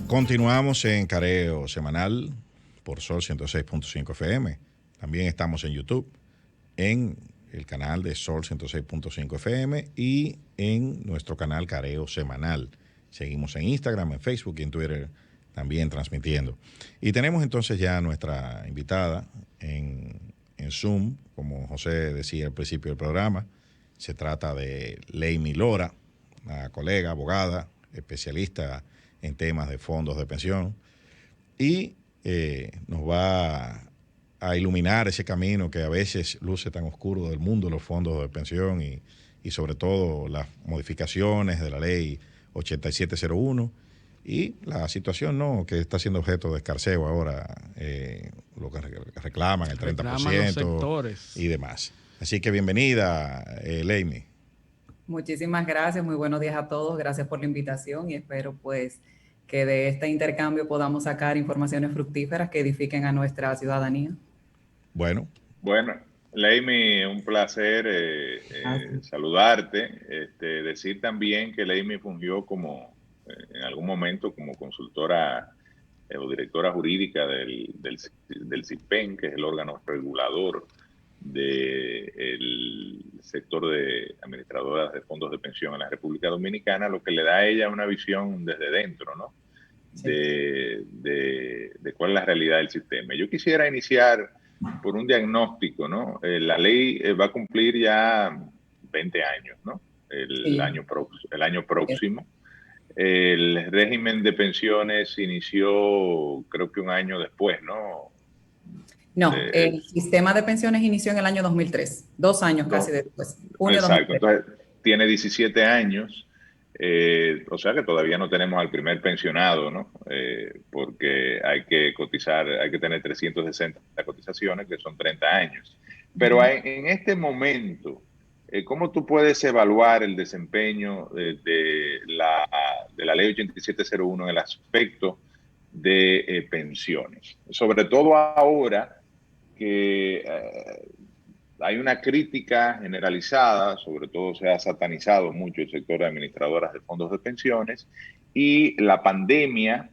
Continuamos en Careo Semanal por Sol 106.5 FM. También estamos en YouTube, en el canal de Sol 106.5 FM y en nuestro canal Careo Semanal. Seguimos en Instagram, en Facebook y en Twitter también transmitiendo. Y tenemos entonces ya nuestra invitada en Zoom, como José decía al principio del programa. Se trata de Leimi Lora, una colega, abogada, especialista en temas de fondos de pensión, y nos va a iluminar ese camino que a veces luce tan oscuro del mundo de los fondos de pensión y sobre todo las modificaciones de la ley 8701 y la situación que está siendo objeto de escarceo ahora, lo que reclaman el 30% y demás. Así que bienvenida, Leimi. Muchísimas gracias, muy buenos días a todos, gracias por la invitación y espero pues que de este intercambio podamos sacar informaciones fructíferas que edifiquen a nuestra ciudadanía. Bueno, Leimi, un placer saludarte. Decir también que Leimi fungió en algún momento como consultora o directora jurídica del CIPEN, que es el órgano regulador del sector de administradoras de fondos de pensión en la República Dominicana, lo que le da a ella una visión desde dentro, ¿no? Sí. De cuál es la realidad del sistema. Yo quisiera iniciar por un diagnóstico, ¿no? La ley va a cumplir ya 20 años, ¿no? El año próximo. El régimen de pensiones inició, creo que un año después, ¿no? No, el sistema de pensiones inició en el año 2003, 2 años casi después. Exacto, entonces tiene 17 años, o sea que todavía no tenemos al primer pensionado, ¿no? Porque hay que cotizar, hay que tener 360 cotizaciones, que son 30 años. Pero en este momento, ¿cómo tú puedes evaluar el desempeño de la ley 8701 en el aspecto de pensiones? Sobre todo ahora que hay una crítica generalizada, sobre todo se ha satanizado mucho el sector de administradoras de fondos de pensiones, y la pandemia,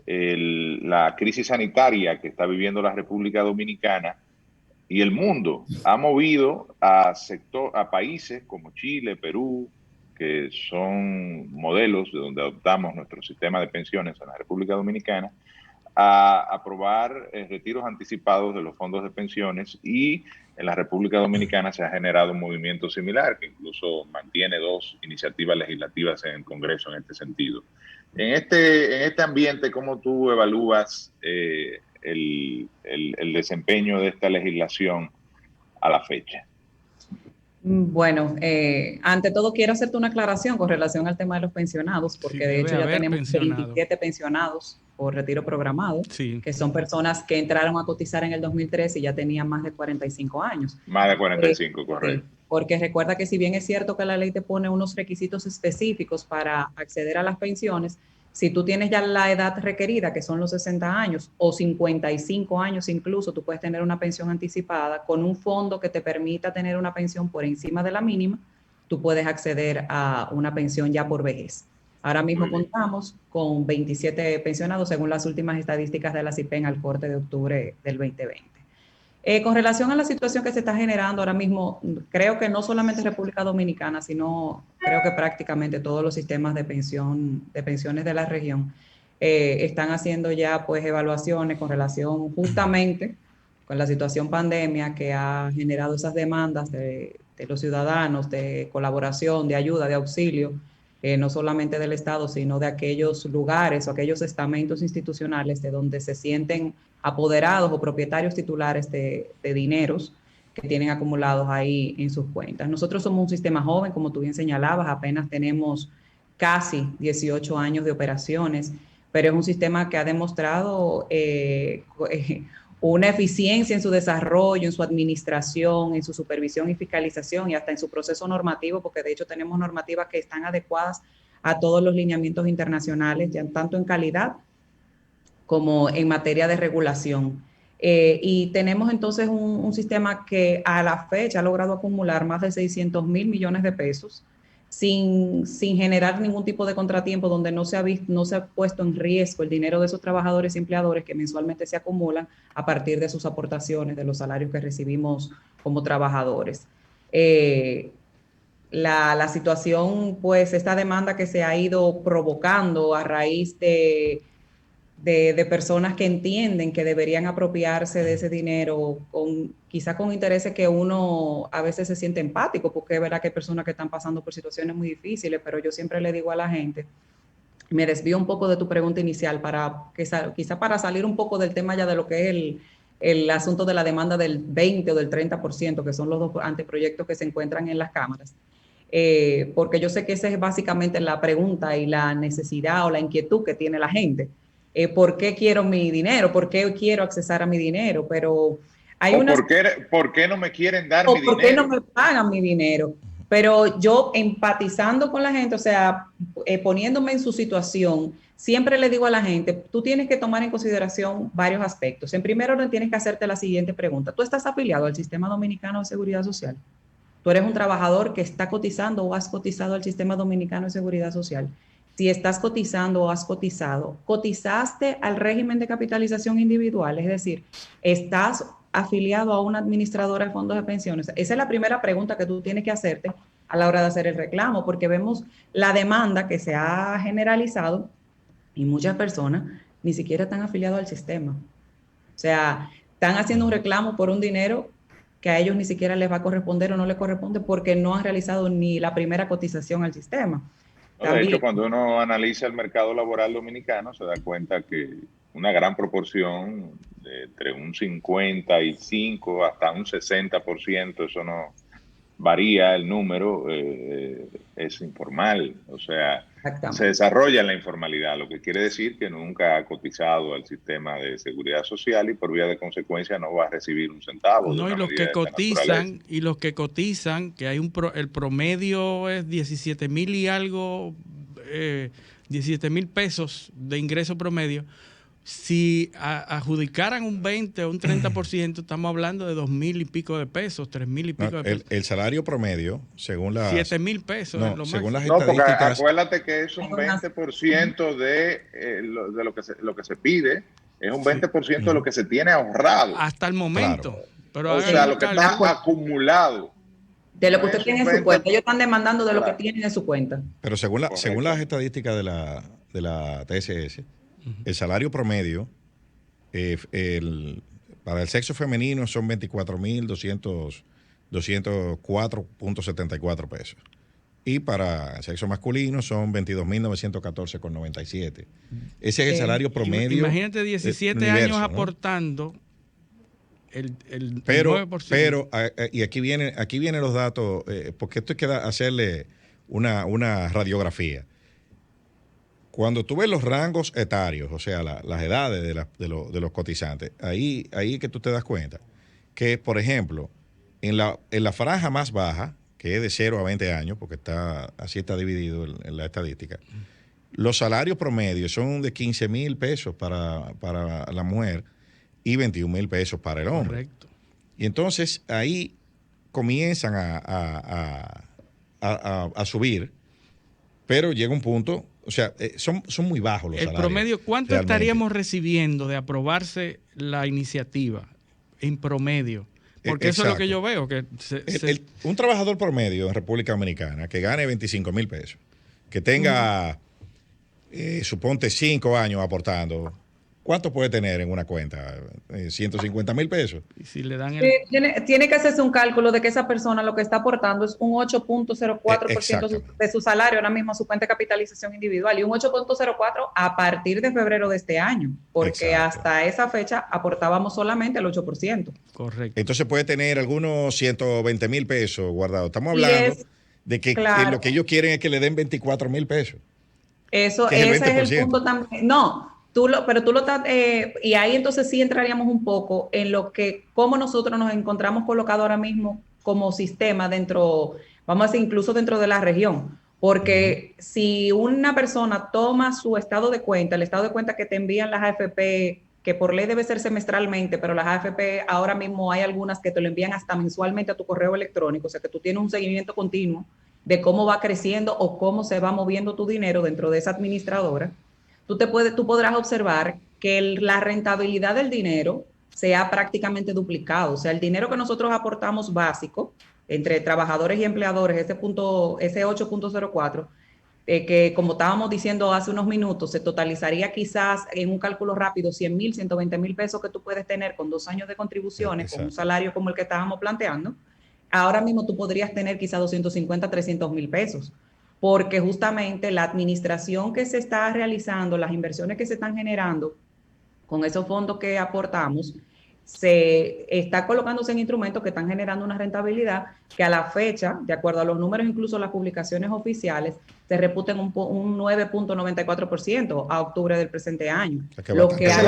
la crisis sanitaria que está viviendo la República Dominicana y el mundo ha movido a países como Chile, Perú, que son modelos de donde adoptamos nuestro sistema de pensiones en la República Dominicana, a aprobar retiros anticipados de los fondos de pensiones, y en la República Dominicana se ha generado un movimiento similar que incluso mantiene 2 iniciativas legislativas en el Congreso en este sentido. En este ambiente, ¿cómo tú evalúas el desempeño de esta legislación a la fecha? Bueno, ante todo quiero hacerte una aclaración con relación al tema de los pensionados, porque sí, de hecho ya tenemos 27 pensionados por retiro programado, que son personas que entraron a cotizar en el 2013 y ya tenían más de 45 años. Más de 45, correcto. Porque recuerda que si bien es cierto que la ley te pone unos requisitos específicos para acceder a las pensiones, si tú tienes ya la edad requerida, que son los 60 años o 55 años incluso, tú puedes tener una pensión anticipada con un fondo que te permita tener una pensión por encima de la mínima. Tú puedes acceder a una pensión ya por vejez. Ahora mismo contamos con 27 pensionados según las últimas estadísticas de la CIPEN al corte de octubre del 2020. Con relación a la situación que se está generando ahora mismo, creo que no solamente República Dominicana, sino creo que prácticamente todos los sistemas de pensiones de la región están haciendo ya pues evaluaciones con relación justamente con la situación pandemia que ha generado esas demandas de los ciudadanos de colaboración, de ayuda, de auxilio, no solamente del Estado, sino de aquellos lugares o aquellos estamentos institucionales de donde se sienten apoderados o propietarios titulares de dineros que tienen acumulados ahí en sus cuentas. Nosotros somos un sistema joven, como tú bien señalabas, apenas tenemos casi 18 años de operaciones, pero es un sistema que ha demostrado una eficiencia en su desarrollo, en su administración, en su supervisión y fiscalización y hasta en su proceso normativo, porque de hecho tenemos normativas que están adecuadas a todos los lineamientos internacionales, ya tanto en calidad como en materia de regulación. Y tenemos entonces un sistema que a la fecha ha logrado acumular más de 600 mil millones de pesos sin generar ningún tipo de contratiempo, donde no se ha puesto en riesgo el dinero de esos trabajadores y empleadores que mensualmente se acumulan a partir de sus aportaciones, de los salarios que recibimos como trabajadores. La situación, pues, esta demanda que se ha ido provocando a raíz de personas que entienden que deberían apropiarse de ese dinero quizá con intereses que uno a veces se siente empático, porque es verdad que hay personas que están pasando por situaciones muy difíciles, pero yo siempre le digo a la gente, me desvío un poco de tu pregunta inicial quizá para salir un poco del tema ya de lo que es el asunto de la demanda del 20 o del 30%, que son los dos anteproyectos que se encuentran en las cámaras. Porque yo sé que esa es básicamente la pregunta y la necesidad o la inquietud que tiene la gente. ¿Por qué quiero mi dinero? ¿Por qué quiero accesar a mi dinero? Pero hay ¿Por qué no me quieren dar mi dinero? ¿Por qué no me pagan mi dinero? Pero yo empatizando con la gente, o sea, poniéndome en su situación, siempre le digo a la gente, tú tienes que tomar en consideración varios aspectos. En primer orden, tienes que hacerte la siguiente pregunta. ¿Tú estás afiliado al Sistema Dominicano de Seguridad Social? ¿Tú eres un trabajador que está cotizando o has cotizado al Sistema Dominicano de Seguridad Social? Si estás cotizando o has cotizado, cotizaste al régimen de capitalización individual, es decir, estás afiliado a una administradora de fondos de pensiones. Esa es la primera pregunta que tú tienes que hacerte a la hora de hacer el reclamo, porque vemos la demanda que se ha generalizado y muchas personas ni siquiera están afiliados al sistema. O sea, están haciendo un reclamo por un dinero que a ellos ni siquiera les va a corresponder o no les corresponde porque no han realizado ni la primera cotización al sistema. De hecho, cuando uno analiza el mercado laboral dominicano, se da cuenta que una gran proporción, entre un 55 hasta un 60%, eso no varía el número, es informal. O sea, se desarrolla en la informalidad, lo que quiere decir que nunca ha cotizado al sistema de seguridad social y por vía de consecuencia no va a recibir un centavo. No, y los que cotizan, que hay el promedio es 17,000 y algo, 17,000 pesos de ingreso promedio. Si adjudicaran un 20 o un 30%, estamos hablando de 2,000 y pico de pesos, 3,000 y pico de pesos. El salario promedio, según las... 7,000 pesos. No, según las estadísticas... porque acuérdate que es un 20% de lo que se pide, es un 20% de lo que se tiene ahorrado. Hasta el momento. Claro. Pero o sea, lo que está acumulado. De lo que usted tiene en su cuenta. Ellos están demandando de lo que tienen en su cuenta. Pero según las estadísticas de la TSS, el salario promedio para el sexo femenino son 24,204.74 pesos. Y para el sexo masculino son 22,914,97. Ese es el salario promedio. Imagínate 17 años aportando el 9%. Pero, y aquí vienen los datos, porque esto hay que hacerle una radiografía. Cuando tú ves los rangos etarios, o sea, las edades de los cotizantes, ahí es que tú te das cuenta que, por ejemplo, en la franja más baja, que es de 0 a 20 años, porque así está dividido en la estadística, los salarios promedios son de 15,000 pesos para la mujer y 21,000 pesos para el hombre. Correcto. Y entonces ahí comienzan a subir, pero llega un punto... O sea, son muy bajos los salarios. El promedio, ¿cuánto realmente estaríamos recibiendo de aprobarse la iniciativa en promedio? Porque eso es lo que yo veo. Que un trabajador promedio en República Dominicana que gane 25,000 pesos, que tenga, suponte, 5 años aportando, ¿cuánto puede tener en una cuenta? 150,000 pesos. Y si le dan tiene que hacerse un cálculo de que esa persona lo que está aportando es un 8.04% de su salario ahora mismo a su cuenta de capitalización individual y un 8.04% a partir de febrero de este año, porque hasta esa fecha aportábamos solamente el 8%. Correcto. Entonces puede tener algunos 120,000 pesos guardados. Estamos hablando de que lo que ellos quieren es que le den 24,000 pesos. Ese es el punto también. No. Pero tú lo estás, y ahí entonces sí entraríamos un poco en cómo nosotros nos encontramos colocados ahora mismo como sistema dentro, vamos a decir, incluso dentro de la región. Porque si una persona toma su estado de cuenta, el estado de cuenta que te envían las AFP, que por ley debe ser semestralmente, pero las AFP ahora mismo hay algunas que te lo envían hasta mensualmente a tu correo electrónico, o sea que tú tienes un seguimiento continuo de cómo va creciendo o cómo se va moviendo tu dinero dentro de esa administradora, tú podrás observar que la rentabilidad del dinero se ha prácticamente duplicado. O sea, el dinero que nosotros aportamos básico entre trabajadores y empleadores, ese 8.04, que como estábamos diciendo hace unos minutos, se totalizaría quizás en un cálculo rápido 100,000, 120,000 pesos que tú puedes tener con 2 años de contribuciones, con un salario como el que estábamos planteando. Ahora mismo tú podrías tener quizás 250, 300,000 pesos, porque justamente la administración que se está realizando, las inversiones que se están generando con esos fondos que aportamos, se está colocándose en instrumentos que están generando una rentabilidad que a la fecha, de acuerdo a los números, incluso las publicaciones oficiales, se reputen un 9.94% a octubre del presente año, lo que hay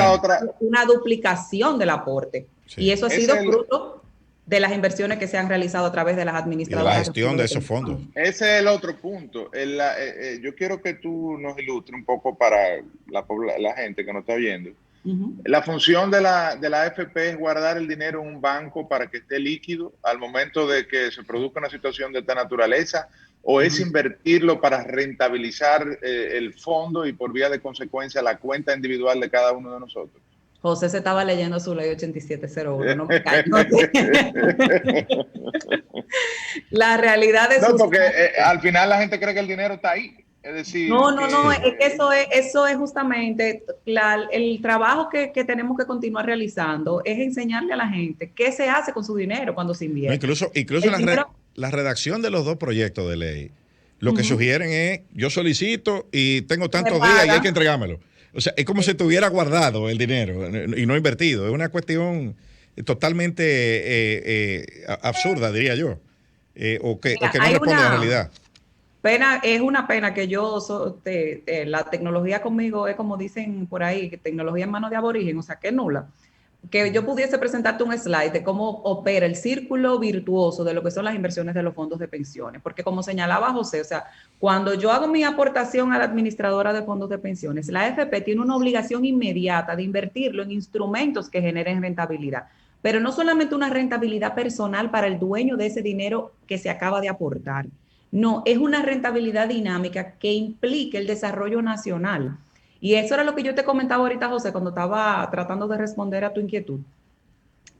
una duplicación del aporte. Sí. Y eso ha sido fruto de las inversiones que se han realizado a través de las administradoras. Y de la gestión de esos fondos. Ese es el otro punto. Yo quiero que tú nos ilustres un poco para la gente que nos está oyendo. La función de la AFP es guardar el dinero en un banco para que esté líquido al momento de que se produzca una situación de esta naturaleza, o es invertirlo para rentabilizar el fondo y por vía de consecuencia la cuenta individual de cada uno de nosotros. José se estaba leyendo su ley 8701, no me callo. La realidad es... No, porque al final la gente cree que el dinero está ahí. Es decir, no, es que eso es justamente el trabajo que tenemos que continuar realizando, es enseñarle a la gente qué se hace con su dinero cuando se invierte. No, incluso la redacción de los dos proyectos de ley, lo que sugieren es, yo solicito y tengo tantos días y hay que entregármelo. O sea, es como si tuviera guardado el dinero y no invertido. Es una cuestión totalmente absurda, diría yo, o que no responde a la realidad. Es una pena que la tecnología conmigo es como dicen por ahí, que tecnología en manos de aborigen, o sea, que es nula. Que yo pudiese presentarte un slide de cómo opera el círculo virtuoso de lo que son las inversiones de los fondos de pensiones. Porque como señalaba José, o sea, cuando yo hago mi aportación a la administradora de fondos de pensiones, la AFP tiene una obligación inmediata de invertirlo en instrumentos que generen rentabilidad. Pero no solamente una rentabilidad personal para el dueño de ese dinero que se acaba de aportar. No, es una rentabilidad dinámica que implique el desarrollo nacional. Y eso era lo que yo te comentaba ahorita, José, cuando estaba tratando de responder a tu inquietud,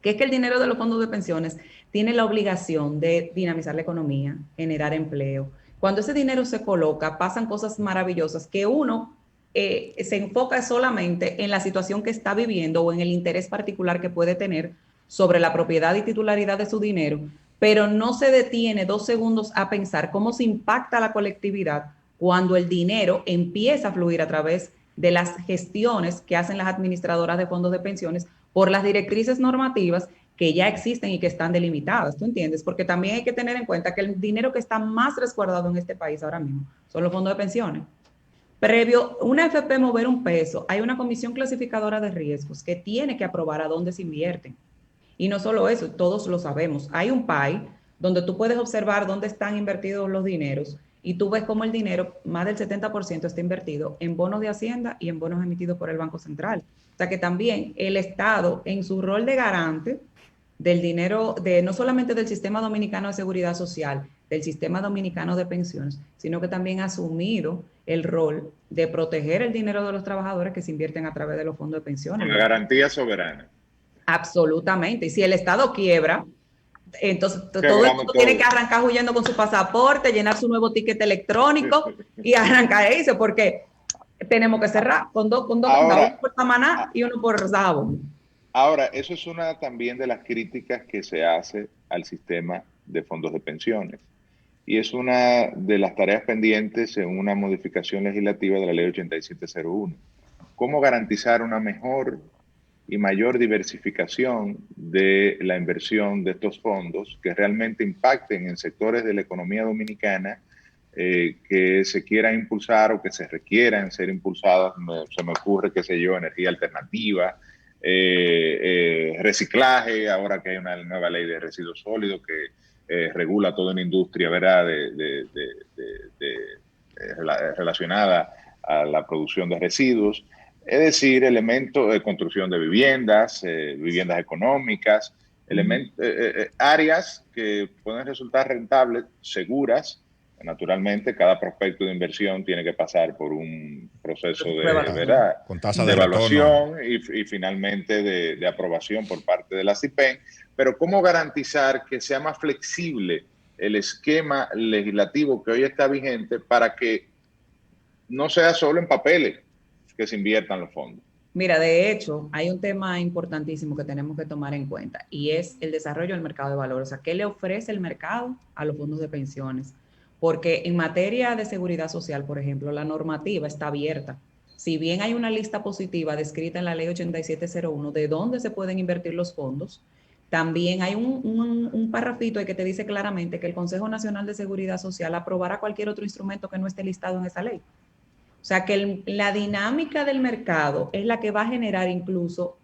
que es que el dinero de los fondos de pensiones tiene la obligación de dinamizar la economía, generar empleo. Cuando ese dinero se coloca, pasan cosas maravillosas que uno se enfoca solamente en la situación que está viviendo o en el interés particular que puede tener sobre la propiedad y titularidad de su dinero, pero no se detiene 2 segundos a pensar cómo se impacta la colectividad cuando el dinero empieza a fluir a través de las gestiones que hacen las administradoras de fondos de pensiones por las directrices normativas que ya existen y que están delimitadas, ¿tú entiendes? Porque también hay que tener en cuenta que el dinero que está más resguardado en este país ahora mismo son los fondos de pensiones. Previo una AFP mover un peso, hay una comisión clasificadora de riesgos que tiene que aprobar a dónde se invierten. Y no solo eso, todos lo sabemos. Hay un PAI donde tú puedes observar dónde están invertidos los dineros y tú ves cómo el dinero, más del 70% está invertido en bonos de Hacienda y en bonos emitidos por el Banco Central. O sea que también el Estado, en su rol de garante del dinero, no solamente del Sistema Dominicano de Seguridad Social, del Sistema Dominicano de Pensiones, sino que también ha asumido el rol de proteger el dinero de los trabajadores que se invierten a través de los fondos de pensiones. La garantía soberana. Absolutamente. Y si el Estado quiebra, entonces todo el mundo tiene que arrancar huyendo con su pasaporte, llenar su nuevo ticket electrónico y arrancar eso, porque tenemos que cerrar con dos contados, uno por Samaná y uno por Sahagún. Ahora, eso es una también de las críticas que se hace al sistema de fondos de pensiones. Y es una de las tareas pendientes en una modificación legislativa de la Ley 8701. ¿Cómo garantizar una mejor y mayor diversificación de la inversión de estos fondos que realmente impacten en sectores de la economía dominicana que se quieran impulsar o que se requieran ser impulsadas? Se me ocurre, qué sé yo, energía alternativa, reciclaje, ahora que hay una nueva ley de residuos sólidos que regula toda una industria, ¿verdad?, relacionada a la producción de residuos. Es decir, elementos de construcción de viviendas, viviendas económicas, áreas que pueden resultar rentables, seguras, Naturalmente, cada prospecto de inversión tiene que pasar por un proceso de, ¿verdad?, con tasa de evaluación retorno. y finalmente de aprobación por parte de la CIPEN. Pero ¿cómo garantizar que sea más flexible el esquema legislativo que hoy está vigente para que no sea solo en papeles que se inviertan los fondos? Mira, de hecho, hay un tema importantísimo que tenemos que tomar en cuenta y es el desarrollo del mercado de valores. O sea, ¿qué le ofrece el mercado a los fondos de pensiones? Porque en materia de seguridad social, por ejemplo, la normativa está abierta. Si bien hay una lista positiva descrita en la ley 8701 de dónde se pueden invertir los fondos, también hay un parrafito ahí que te dice claramente que el Consejo Nacional de Seguridad Social aprobará cualquier otro instrumento que no esté listado en esa ley. O sea que la dinámica del mercado es la que va a generar incluso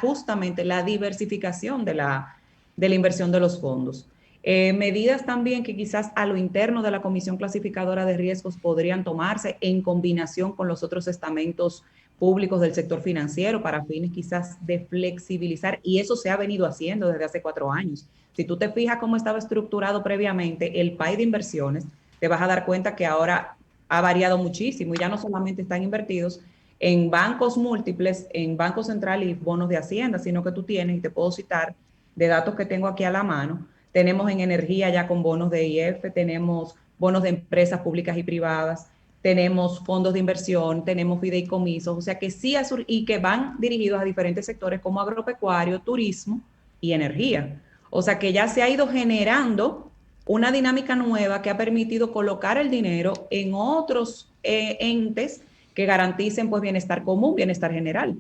justamente la diversificación de la inversión de los fondos. Medidas también que quizás a lo interno de la Comisión Clasificadora de Riesgos podrían tomarse en combinación con los otros estamentos públicos del sector financiero para fines quizás de flexibilizar, y eso se ha venido haciendo desde hace 4 años. Si tú te fijas cómo estaba estructurado previamente el PAI de inversiones, te vas a dar cuenta que ahora ha variado muchísimo y ya no solamente están invertidos en bancos múltiples, en Banco Central y bonos de Hacienda, sino que tú tienes, y te puedo citar de datos que tengo aquí a la mano, tenemos en energía ya con bonos de IF, tenemos bonos de empresas públicas y privadas, tenemos fondos de inversión, tenemos fideicomisos, o sea que sí, y que van dirigidos a diferentes sectores como agropecuario, turismo y energía. O sea que ya se ha ido generando una dinámica nueva que ha permitido colocar el dinero en otros entes que garanticen pues bienestar común, bienestar general.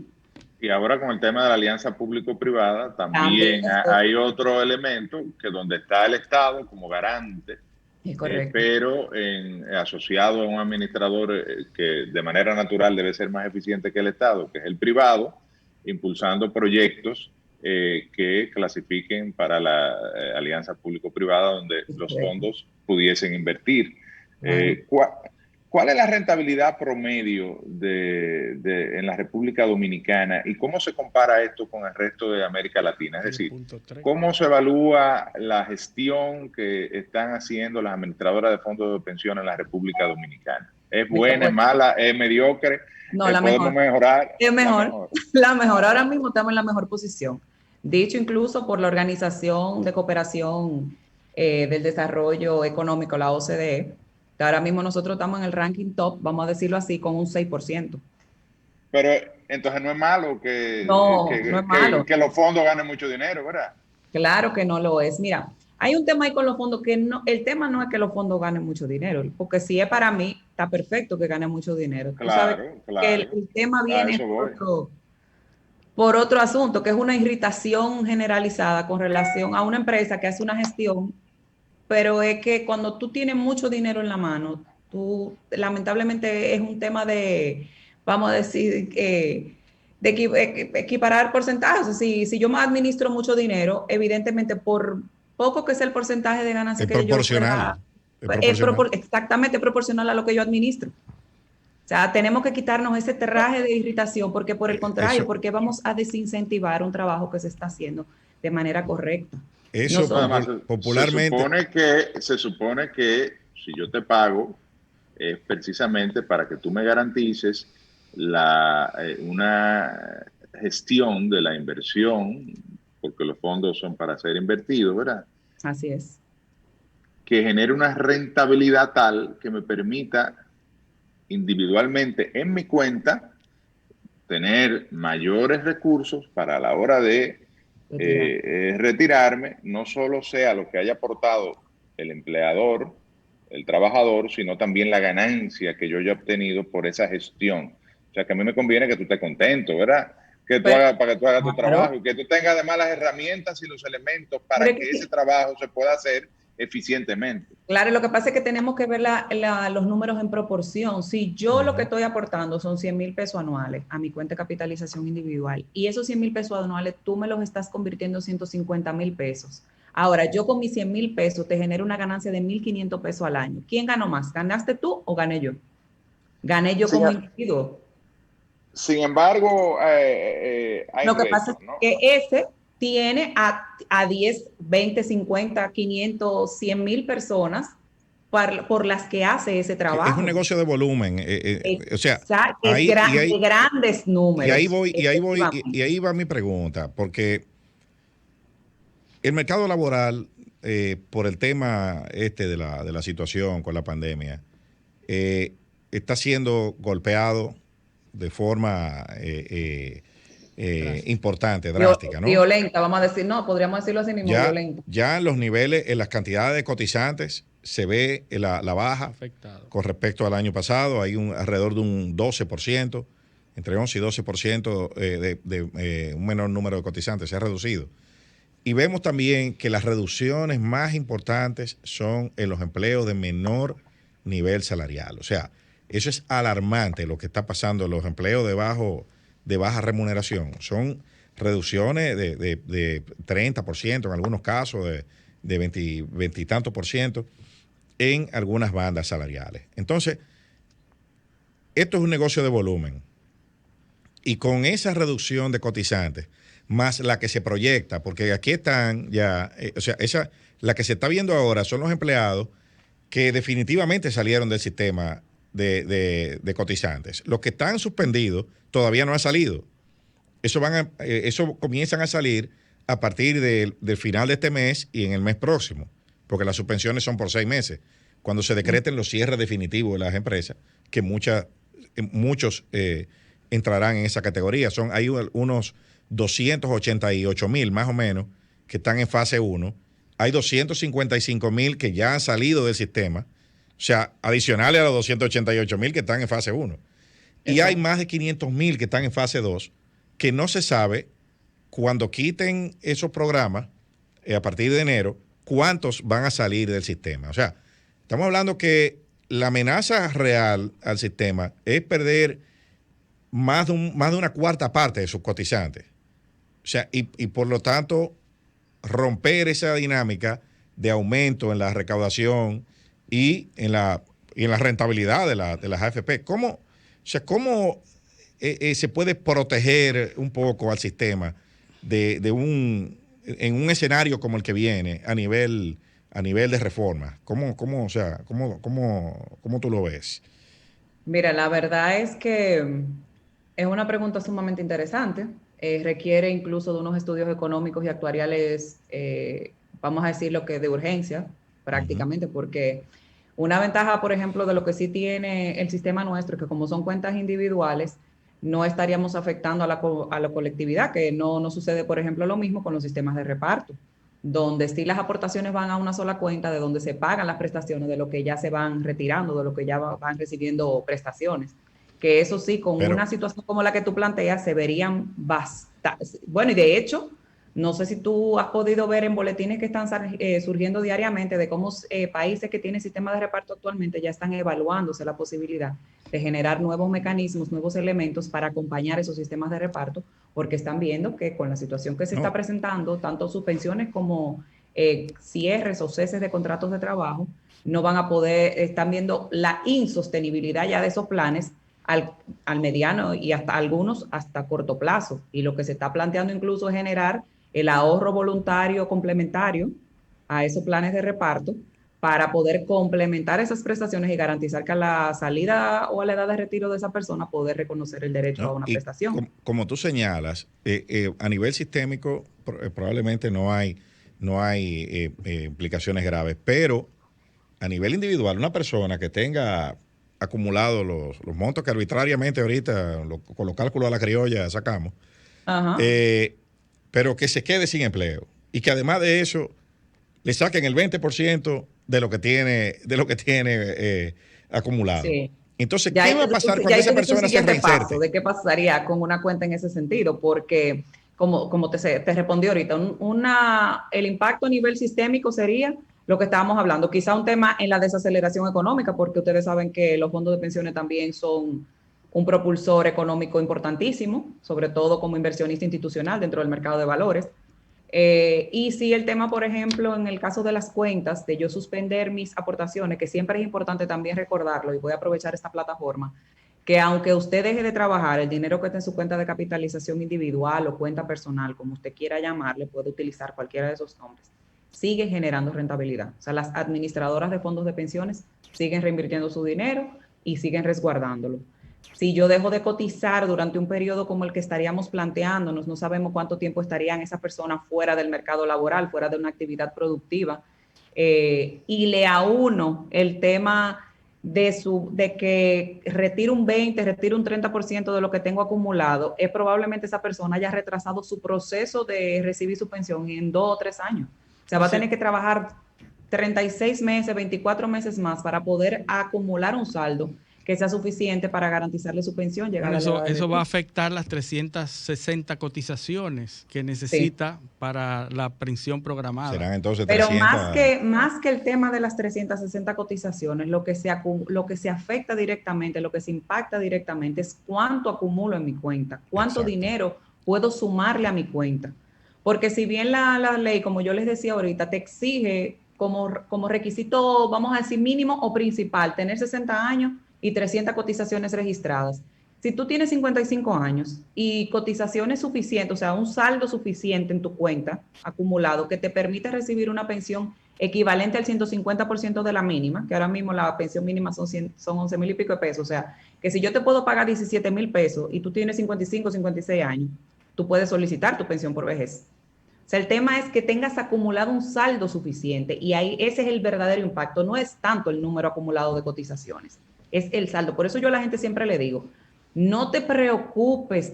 Y ahora con el tema de la alianza público-privada, también hay otro elemento que donde está el Estado como garante, pero asociado a un administrador que de manera natural debe ser más eficiente que el Estado, que es el privado, impulsando proyectos que clasifiquen para la alianza público-privada donde los fondos pudiesen invertir. ¿Cuál es la rentabilidad promedio en la República Dominicana y cómo se compara esto con el resto de América Latina? Es decir, ¿cómo se evalúa la gestión que están haciendo las administradoras de fondos de pensión en la República Dominicana? ¿Es buena, es mala, es mediocre? No, la ¿Podemos mejorar? Es mejor. La mejor. Ahora mismo estamos en la mejor posición. Dicho incluso por la Organización de Cooperación del Desarrollo Económico, la OCDE, que ahora mismo nosotros estamos en el ranking top, vamos a decirlo así, con un 6%. Pero entonces no es malo que los fondos ganen mucho dinero, ¿verdad? Claro que no lo es. Mira, hay un tema ahí con los fondos que no, el tema no es que los fondos ganen mucho dinero, porque si es para mí, está perfecto que ganen mucho dinero. Claro, Tú sabes que el tema viene por otro asunto, que es una irritación generalizada con relación a una empresa que hace una gestión, pero es que cuando tú tienes mucho dinero en la mano, tú lamentablemente es un tema de, vamos a decir, de equiparar porcentajes. O sea, si yo me administro mucho dinero, evidentemente por poco que sea el porcentaje de ganancia es que proporcional. yo exactamente proporcional a lo que yo administro. O sea, tenemos que quitarnos ese terraje de irritación porque por el contrario, porque vamos a desincentivar un trabajo que se está haciendo de manera correcta. Eso además, popularmente. Se supone que si yo te pago es precisamente para que tú me garantices una gestión de la inversión, porque los fondos son para ser invertidos, ¿verdad? Así es. Que genere una rentabilidad tal que me permita individualmente en mi cuenta tener mayores recursos para la hora de retirarme, no solo sea lo que haya aportado el empleador, el trabajador, sino también la ganancia que yo haya obtenido por esa gestión. O sea, que a mí me conviene que tú estés contento, ¿verdad? Para que tú hagas tu trabajo y que tú tengas además las herramientas y los elementos para que ese trabajo se pueda hacer eficientemente. Claro, lo que pasa es que tenemos que ver los números en proporción. Si yo lo que estoy aportando son 100,000 pesos anuales a mi cuenta de capitalización individual y esos 100,000 pesos anuales tú me los estás convirtiendo en 150,000 pesos. Ahora, yo con mis 100,000 pesos te genero una ganancia de 1,500 pesos al año. ¿Quién ganó más? ¿Ganaste tú o gané yo? Gané yo como individuo. Sin embargo, lo que pasa es que ese tiene a 10, 20, 50, 500, 100,000 personas por las que hace ese trabajo. Es un negocio de volumen. O sea, de grandes números. Y ahí va mi pregunta, porque el mercado laboral, por el tema de la situación con la pandemia, está siendo golpeado de forma importante, drástica, ¿no? Violenta, vamos a decir, no, podríamos decirlo así mismo, violenta. Ya en los niveles, en las cantidades de cotizantes, se ve la baja afectado con respecto al año pasado. Hay alrededor de un 12%, entre 11 y 12% de un menor número de cotizantes, se ha reducido. Y vemos también que las reducciones más importantes son en los empleos de menor nivel salarial. O sea, eso es alarmante lo que está pasando en los empleos de baja remuneración. Son reducciones de 30%, en algunos casos de 20 y tantos por ciento en algunas bandas salariales. Entonces, esto es un negocio de volumen. Y con esa reducción de cotizantes, más la que se proyecta, porque aquí están ya, la que se está viendo ahora son los empleados que definitivamente salieron del sistema de cotizantes. Los que están suspendidos todavía no han salido. Eso comienzan a salir a partir del final de este mes y en el mes próximo, porque las suspensiones son por 6 meses. Cuando se decreten los cierres definitivos de las empresas, que muchos entrarán en esa categoría. Hay unos 288,000 más o menos que están en fase 1. Hay 255,000 que ya han salido del sistema, o sea, adicionales a los 288,000 que están en fase 1. Y hay más de 500,000 que están en fase 2, que no se sabe cuando quiten esos programas, a partir de enero, cuántos van a salir del sistema. O sea, estamos hablando que la amenaza real al sistema es perder más de una cuarta parte de sus cotizantes. O sea, y por lo tanto, romper esa dinámica de aumento en la recaudación y en la rentabilidad de las AFP. ¿Cómo se puede proteger un poco al sistema en un escenario como el que viene a nivel de reforma? ¿Cómo tú lo ves? Mira, la verdad es que es una pregunta sumamente interesante. Requiere incluso de unos estudios económicos y actuariales, vamos a decirlo que de urgencia, prácticamente, porque una ventaja, por ejemplo, de lo que sí tiene el sistema nuestro, es que como son cuentas individuales, no estaríamos afectando a la colectividad, que no sucede, por ejemplo, lo mismo con los sistemas de reparto, donde sí las aportaciones van a una sola cuenta, de donde se pagan las prestaciones, de lo que ya se van retirando, de lo que ya van recibiendo prestaciones. Que eso sí, con una situación como la que tú planteas, se verían bastante. Bueno, y de hecho, no sé si tú has podido ver en boletines que están surgiendo diariamente de cómo países que tienen sistemas de reparto actualmente ya están evaluándose la posibilidad de generar nuevos mecanismos, nuevos elementos para acompañar esos sistemas de reparto, porque están viendo que con la situación que se está presentando, tanto suspensiones como cierres o ceses de contratos de trabajo, no van a poder, están viendo la insostenibilidad ya de esos planes al mediano y hasta algunos hasta corto plazo. Y lo que se está planteando incluso es generar el ahorro voluntario complementario a esos planes de reparto para poder complementar esas prestaciones y garantizar que a la salida o a la edad de retiro de esa persona poder reconocer el derecho a una prestación. Como tú señalas, a nivel sistémico probablemente no hay implicaciones graves, pero a nivel individual, una persona que tenga acumulado los montos que arbitrariamente ahorita con los cálculos a la criolla sacamos, pero que se quede sin empleo y que además de eso le saquen el 20% de lo que tiene acumulado. Sí. Entonces, ¿qué va a pasar cuando esa persona se reinserte? ¿De qué pasaría con una cuenta en ese sentido? Porque, como te respondí ahorita, el impacto a nivel sistémico sería lo que estábamos hablando, quizá un tema en la desaceleración económica, porque ustedes saben que los fondos de pensiones también son un propulsor económico importantísimo, sobre todo como inversionista institucional dentro del mercado de valores. Y si el tema, por ejemplo, en el caso de las cuentas, de yo suspender mis aportaciones, que siempre es importante también recordarlo, y voy a aprovechar esta plataforma, que aunque usted deje de trabajar, el dinero que está en su cuenta de capitalización individual o cuenta personal, como usted quiera llamarle, puede utilizar cualquiera de esos nombres. sigue generando rentabilidad. O sea, las administradoras de fondos de pensiones siguen reinvirtiendo su dinero y siguen resguardándolo. Si yo dejo de cotizar durante un periodo como el que estaríamos planteándonos, no sabemos cuánto tiempo estarían esas personas fuera del mercado laboral, fuera de una actividad productiva, y le auno el tema de que retire un 20, retire un 30% de lo que tengo acumulado, probablemente esa persona haya retrasado su proceso de recibir su pensión en 2 o 3 años. O sea, va a tener que trabajar 36 meses, 24 meses más para poder acumular un saldo que sea suficiente para garantizarle su pensión. Bueno, eso va a afectar las 360 cotizaciones que necesita para la pensión programada. Serán entonces 300. Pero más que el tema de las 360 cotizaciones, lo que se afecta directamente, lo que se impacta directamente es cuánto acumulo en mi cuenta, cuánto dinero puedo sumarle a mi cuenta. Porque si bien la ley, como yo les decía ahorita, te exige como requisito, vamos a decir, mínimo o principal, tener 60 años y 300 cotizaciones registradas. Si tú tienes 55 años y cotizaciones suficientes, o sea, un saldo suficiente en tu cuenta acumulado que te permite recibir una pensión equivalente al 150% de la mínima, que ahora mismo la pensión mínima son 11,000 y pico de pesos, o sea, que si yo te puedo pagar 17,000 pesos y tú tienes 55, 56 años, tú puedes solicitar tu pensión por vejez. O sea, el tema es que tengas acumulado un saldo suficiente y ahí ese es el verdadero impacto, no es tanto el número acumulado de cotizaciones, es el saldo. Por eso yo a la gente siempre le digo, no te preocupes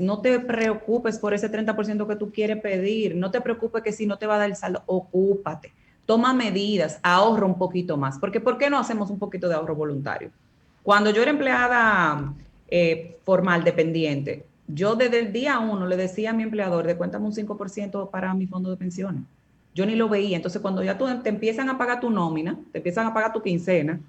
por ese 30% que tú quieres pedir, no te preocupes que si no te va a dar el saldo, ocúpate, toma medidas, ahorra un poquito más, porque ¿por qué no hacemos un poquito de ahorro voluntario? Cuando yo era empleada formal, dependiente, yo desde el día 1 le decía a mi empleador, descuéntame un 5% para mi fondo de pensiones. Yo ni lo veía. Entonces, cuando ya te empiezan a pagar tu nómina, te empiezan a pagar tu quincena,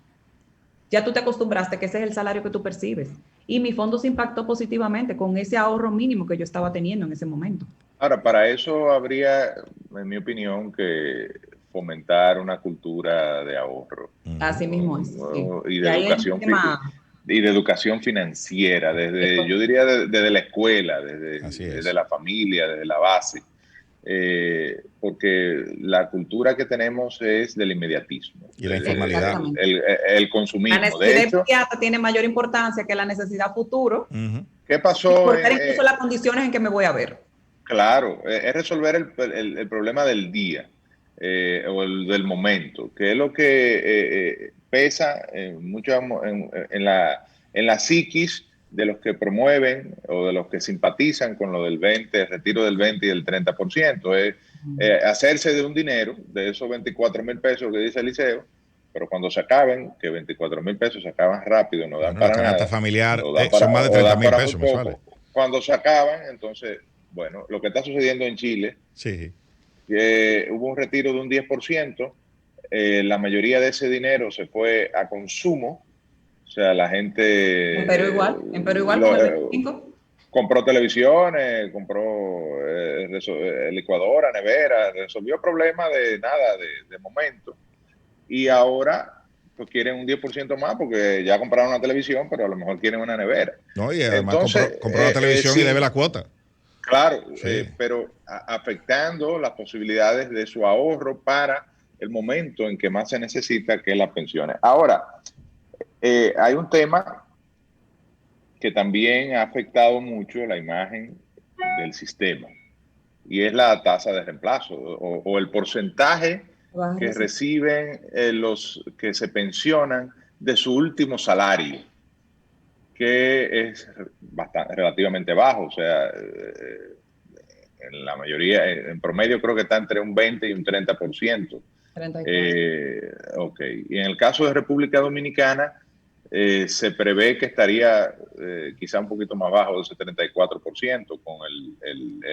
ya tú te acostumbraste que ese es el salario que tú percibes. Y mi fondo se impactó positivamente con ese ahorro mínimo que yo estaba teniendo en ese momento. Ahora, para eso habría, en mi opinión, que fomentar una cultura de ahorro. Así mismo es. Sí. Y de educación financiera, yo diría desde la escuela, desde la familia, desde la base. Porque la cultura que tenemos es del inmediatismo. Y la informalidad. El consumismo. La necesidad inmediata tiene mayor importancia que la necesidad futuro. ¿Qué pasó? Por ver incluso las condiciones en que me voy a ver. Claro, es resolver el problema del día o del momento, que es lo que pesa mucho en la psiquis de los que promueven o de los que simpatizan con lo del 20, el retiro del 20 y el 30%. Es hacerse de un dinero, de esos 24,000 pesos que dice Eliseo, pero cuando se acaben, que 24,000 pesos se acaban rápido, no dan para nada. La canasta familiar son más de 30,000 pesos mensuales. Cuando se acaban, entonces, bueno, lo que está sucediendo en Chile, que hubo un retiro de un 10%, la mayoría de ese dinero se fue a consumo. O sea, la gente... En Perú igual con el 25. Compró televisiones, compró licuadora, nevera, resolvió problemas de momento. Y ahora pues quieren un 10% más porque ya compraron una televisión, pero a lo mejor quieren una nevera. No, y además compró la televisión y debe la cuota. Claro, pero afectando las posibilidades de su ahorro para el momento en que más se necesita, que es las pensiones. Ahora, hay un tema que también ha afectado mucho la imagen del sistema y es la tasa de reemplazo o el porcentaje que reciben los que se pensionan de su último salario, que es relativamente bajo. O sea, en la mayoría, en promedio creo que está entre un 20 y un 30%. Y en el caso de República Dominicana, se prevé que estaría quizá un poquito más bajo de ese 34%, con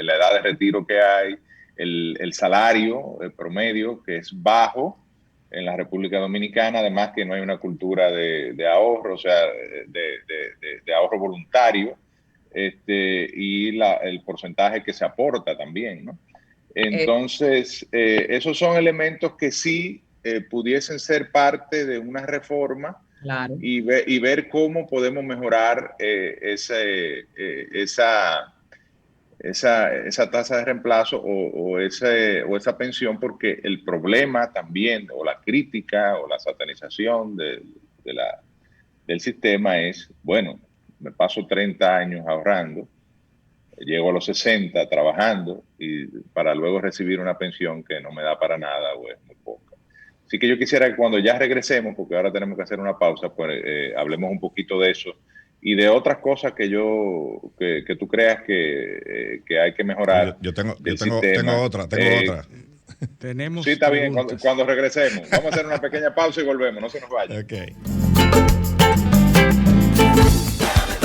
la edad de retiro que hay, el salario promedio que es bajo en la República Dominicana, además que no hay una cultura de ahorro, o sea, de ahorro voluntario, y el porcentaje que se aporta también, ¿no? Entonces, esos son elementos que sí pudiesen ser parte de una reforma. Claro. Y ver cómo podemos mejorar esa esa tasa de reemplazo o esa pensión, porque el problema también, o la crítica o la satanización del sistema es, bueno, me paso 30 años ahorrando, llego a los 60 trabajando y para luego recibir una pensión que no me da para nada o es muy poca. Así que yo quisiera que cuando ya regresemos, porque ahora tenemos que hacer una pausa, pues hablemos un poquito de eso y de otras cosas que tú creas que hay que mejorar. Yo tengo otra. Tenemos sí, está bien, cuando regresemos. Vamos a hacer una pequeña pausa y volvemos, no se nos vaya. Okay.